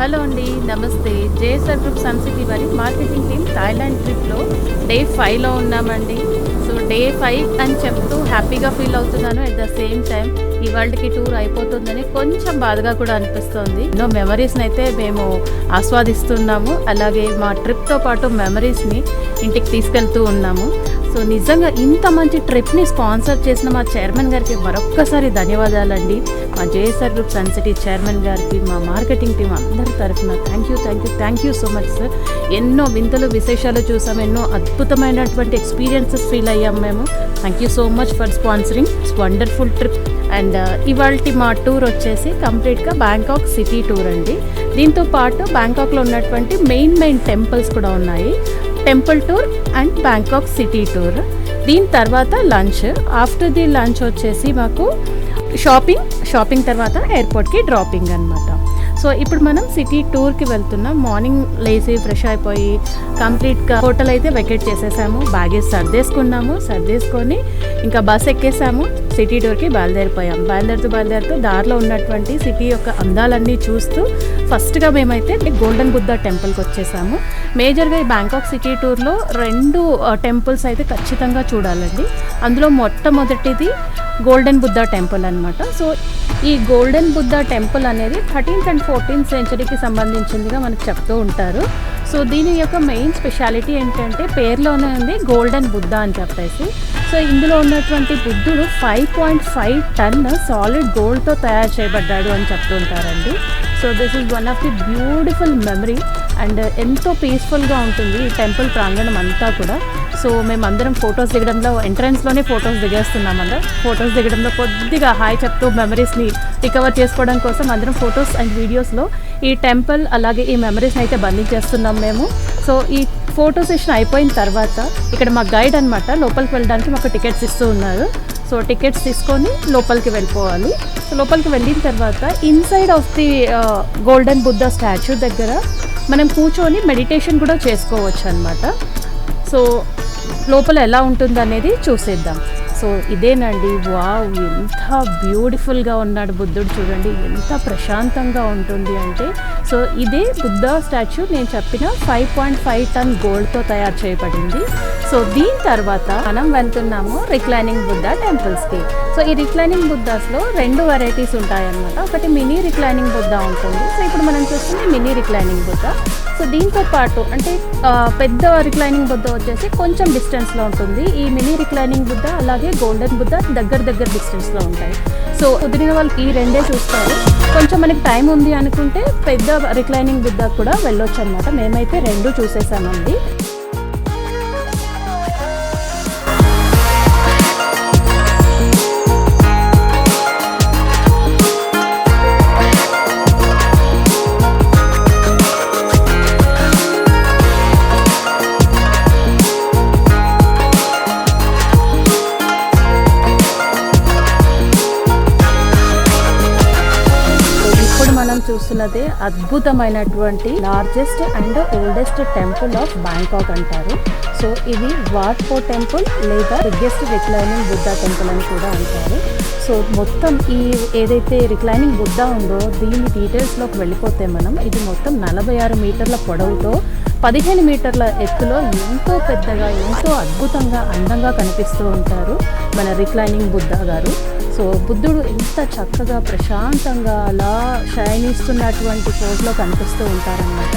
Hello అండి, నమస్తే. JSR group sun city వారి మార్కెటింగ్ టీమ్ థాయిలాండ్ ట్రిప్లో డే 5లో ఉన్నామండి. సో డే 5 అని చెప్తూ హ్యాపీగా ఫీల్ అవుతున్నాను. అట్ ద సేమ్ టైం ఇవాళకి టూర్ అయిపోతుందని కొంచెం బాధగా కూడా అనిపిస్తుంది. ఎన్నో మెమరీస్ని అయితే మేము ఆస్వాదిస్తున్నాము. అలాగే మా ట్రిప్తో పాటు మెమరీస్ని ఇంటికి తీసుకెళ్తూ ఉన్నాము. సో నిజంగా ఇంత మంచి ట్రిప్ని స్పాన్సర్ చేసిన మా చైర్మన్ గారికి మరొక్కసారి ధన్యవాదాలండి. మా JSR group sun city chairman గారికి, మా మార్కెటింగ్ టీం అందరి తరఫున thank you so much sir. ఎన్నో వింతలు విశేషాలు చూసాం, ఎన్నో అద్భుతమైనటువంటి ఎక్స్పీరియన్సెస్ ఫీల్ అయ్యాం మేము. Thank you so much for sponsoring wonderful trip. And ఇవాల్టి మా టూర్ వచ్చేసి కంప్లీట్గా బ్యాంకాక్ సిటీ టూర్ అండి. దీంతో పాటు బ్యాంకాక్లో ఉన్నటువంటి మెయిన్ టెంపుల్స్ కూడా ఉన్నాయి. Temple tour and Bangkok city tour. దీని తర్వాత లంచ్. ఆఫ్టర్ ది లంచ్ వచ్చేసి మాకు షాపింగ్ తర్వాత ఎయిర్పోర్ట్కి డ్రాపింగ్ అనమాట. సో ఇప్పుడు మనం సిటీ టూర్కి వెళ్తున్నాం. మార్నింగ్ లేచి ఫ్రెష్ అయిపోయి కంప్లీట్గా హోటల్ అయితే వెకేట్ చేసేసాము. బ్యాగేజ్ సర్దేసుకొని ఇంకా బస్ ఎక్కేసాము. సిటీ టూర్కి బయలుదేరుతూ దారిలో ఉన్నటువంటి సిటీ యొక్క అందాలన్నీ చూస్తూ ఫస్ట్గా మేమైతే గోల్డెన్ బుద్ధ టెంపుల్కి వచ్చేసాము. మేజర్గా ఈ బ్యాంకాక్ సిటీ టూర్లో 2 టెంపుల్స్ అయితే ఖచ్చితంగా చూడాలండి. అందులో మొట్టమొదటిది గోల్డెన్ బుద్ధ టెంపుల్ అనమాట. సో ఈ గోల్డెన్ బుద్ధ టెంపుల్ అనేది 13th and 14th centuryకి సంబంధించిందిగా మనకు చెప్తూ ఉంటారు. సో దీని యొక్క మెయిన్ స్పెషాలిటీ ఏంటంటే పేరులోనే ఉంది గోల్డెన్ బుద్ధ అని చెప్పేసి. సో ఇందులో ఉన్నటువంటి బుద్ధుడు 5.5 టన్ సాలిడ్ గోల్డ్తో తయారు చేయబడ్డాడు అని చెప్తుంటారండి. So this is one of the beautiful memory and ఎంతో పీస్ఫుల్గా ఉంటుంది ఈ టెంపుల్ ప్రాంగణం అంతా కూడా. సో మేమందరం ఫొటోస్ దిగడంలో ఎంట్రన్స్లోనే ఫొటోస్ దిగడంలో కొద్దిగా హాయ్ చెప్తూ మెమరీస్ని రికవర్ చేసుకోవడం కోసం అందరం ఫొటోస్ అండ్ వీడియోస్లో ఈ టెంపుల్ అలాగే ఈ మెమరీస్ని అయితే బంధించేస్తున్నాం మేము. సో ఈ ఫోటో సెషన్ అయిపోయిన తర్వాత ఇక్కడ మా గైడ్ అనమాట లోపలికి వెళ్ళడానికి మాకు టికెట్స్ ఇస్తూ ఉన్నారు. సో టికెట్స్ తీసుకొని లోపలికి వెళ్ళిపోవాలి. సో లోపలికి వెళ్ళిన తర్వాత inside of the golden Buddha statue దగ్గర మనం కూర్చొని మెడిటేషన్ కూడా చేసుకోవచ్చు అనమాట. సో లోపల ఎలా ఉంటుందనేది చూసేద్దాం. సో ఇదేనండి, వావ్, ఎంత బ్యూటిఫుల్గా ఉన్నాడు బుద్ధుడు చూడండి, ఎంత ప్రశాంతంగా ఉంటుంది అంటే. సో ఇదే బుద్ధ స్టాచ్యూ నేను చెప్పిన 5.5 టన్ గోల్డ్తో తయారు చేయబడింది. సో దీని తర్వాత మనం వెళ్తున్నాము రిక్లైనింగ్ బుద్ధ టెంపుల్స్కి. సో ఈ రిక్లైనింగ్ బుద్ధాస్లో 2 వెరైటీస్ ఉంటాయన్నమాట. ఒకటి మినీ రిక్లైనింగ్ బుద్ధ ఉంటుంది. సో ఇప్పుడు మనం చూస్తుంది మినీ రిక్లైనింగ్ బుద్ధ. సో దీంతో పాటు అంటే పెద్ద రిక్లైనింగ్ బుద్ధ వచ్చేసి కొంచెం డిస్టెన్స్లో ఉంటుంది. ఈ మినీ రిక్లైనింగ్ బుద్ధ అలాగే గోల్డెన్ బుద్ధ దగ్గర డిస్టెన్స్లో ఉంటాయి. సో కుదిరిన వాళ్ళకి ఈ 2 చూస్తారు. కొంచెం మనకి టైం ఉంది అనుకుంటే పెద్ద రిక్లైనింగ్ బుద్ధ కూడా వెళ్ళొచ్చు అనమాట. మేమైతే 2 చూసేసామండి. చూస్తున్నదే అద్భుతమైనటువంటి largest and oldest temple of Bangkok అంటారు. సో ఇది వాట్ ఫో టెంపుల్ లేదా బిగ్గెస్ట్ రిక్లైనింగ్ బుద్ధ టెంపుల్ అని కూడా అంటారు. సో మొత్తం ఈ ఏదైతే రిక్లైనింగ్ బుద్ధ ఉందో దీని డీటెయిల్స్లోకి వెళ్ళిపోతే మనం ఇది మొత్తం 46 మీటర్ల పొడవుతో 15 మీటర్ల ఎత్తులో ఎంతో పెద్దగా ఎంతో అద్భుతంగా అందంగా కనిపిస్తూ ఉంటారు మన రిక్లైనింగ్ బుద్ధ గారు. సో బుద్ధుడు ఎంత చక్కగా ప్రశాంతంగా అలా షైన్ ఇస్తున్నటువంటి పోజ్లో కనిపిస్తూ ఉంటారనమాట.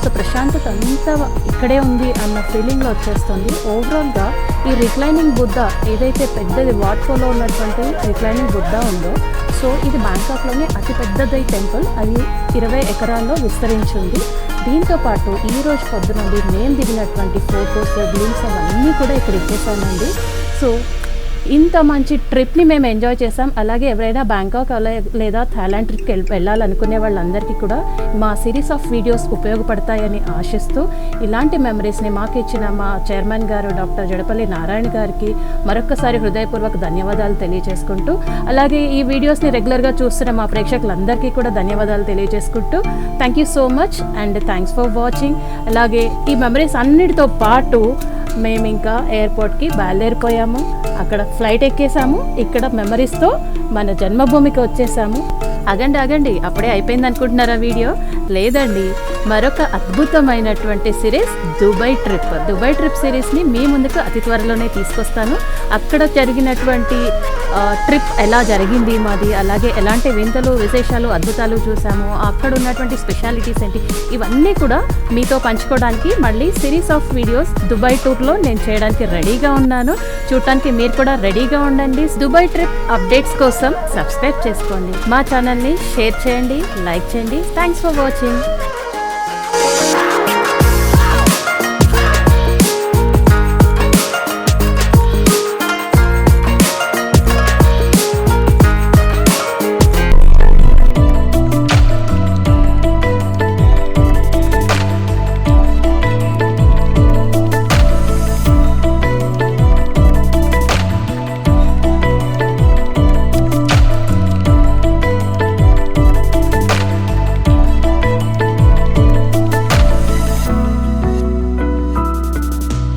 సో ప్రశాంతత అంతా ఇక్కడే ఉంది అన్న ఫీలింగ్లో వచ్చేస్తుంది. ఓవరాల్గా ఈ రిక్లైనింగ్ బుద్ధ ఏదైతే పెద్దది వాట్కోలో ఉన్నటువంటి రిక్లైనింగ్ బుద్ధ ఉందో సో ఇది బ్యాంకాక్లోనే అతి పెద్దది టెంపుల్. అది 20 ఎకరాల్లో విస్తరించింది. దీంతోపాటు ఈరోజు పొద్దు నుండి మేము దిగినటువంటి ఫొటోస్ గ్లిమ్స్ అవన్నీ కూడా ఇక్కడ ఇచ్చేసామండి. సో ఇంత మంచి ట్రిప్ని మేము ఎంజాయ్ చేసాం. అలాగే ఎవరైనా బ్యాంకాక్ లేదా థాయిలాండ్ ట్రిప్కి వెళ్ళాలనుకునే వాళ్ళందరికీ కూడా మా సిరీస్ ఆఫ్ వీడియోస్ ఉపయోగపడతాయని ఆశిస్తూ ఇలాంటి మెమరీస్ని మాకు ఇచ్చిన మా చైర్మన్ గారు డాక్టర్ జడపల్లి నారాయణ గారికి మరొకసారి హృదయపూర్వక ధన్యవాదాలు తెలియజేసుకుంటూ అలాగే ఈ వీడియోస్ని రెగ్యులర్గా చూస్తున్న మా ప్రేక్షకులందరికీ కూడా ధన్యవాదాలు తెలియజేసుకుంటూ thank you so much and thanks for watching. అలాగే ఈ మెమరీస్ అన్నిటితో పాటు మేము ఇంకా ఎయిర్పోర్ట్కి బయలుదేరిపోయాము. అక్కడ ఫ్లైట్ ఎక్కేసాము. ఇక్కడ మెమరీస్తో మన జన్మభూమికి వచ్చేసాము. ఆగండి అప్పుడే అయిపోయింది అనుకుంటున్నారా వీడియో? లేదండి, మరొక అద్భుతమైనటువంటి సిరీస్ దుబాయ్ ట్రిప్ సిరీస్ని మీ ముందుకు అతి త్వరలోనే తీసుకొస్తాను. అక్కడ జరిగినటువంటి ట్రిప్ ఎలా జరిగింది మాది, అలాగే ఎలాంటి వింతలు విశేషాలు అద్భుతాలు చూసాము, అక్కడ ఉన్నటువంటి స్పెషాలిటీస్ ఏంటి, ఇవన్నీ కూడా మీతో పంచుకోవడానికి మళ్ళీ సిరీస్ ఆఫ్ వీడియోస్ దుబాయ్ టూర్లో నేను చేయడానికి రెడీగా ఉన్నాను. చూడటానికి మీరు కూడా రెడీగా ఉండండి. దుబాయ్ ట్రిప్ అప్డేట్స్ కోసం సబ్స్క్రైబ్ చేసుకోండి, మా ఛానల్ని షేర్ చేయండి, లైక్ చేయండి. Thanks for watching.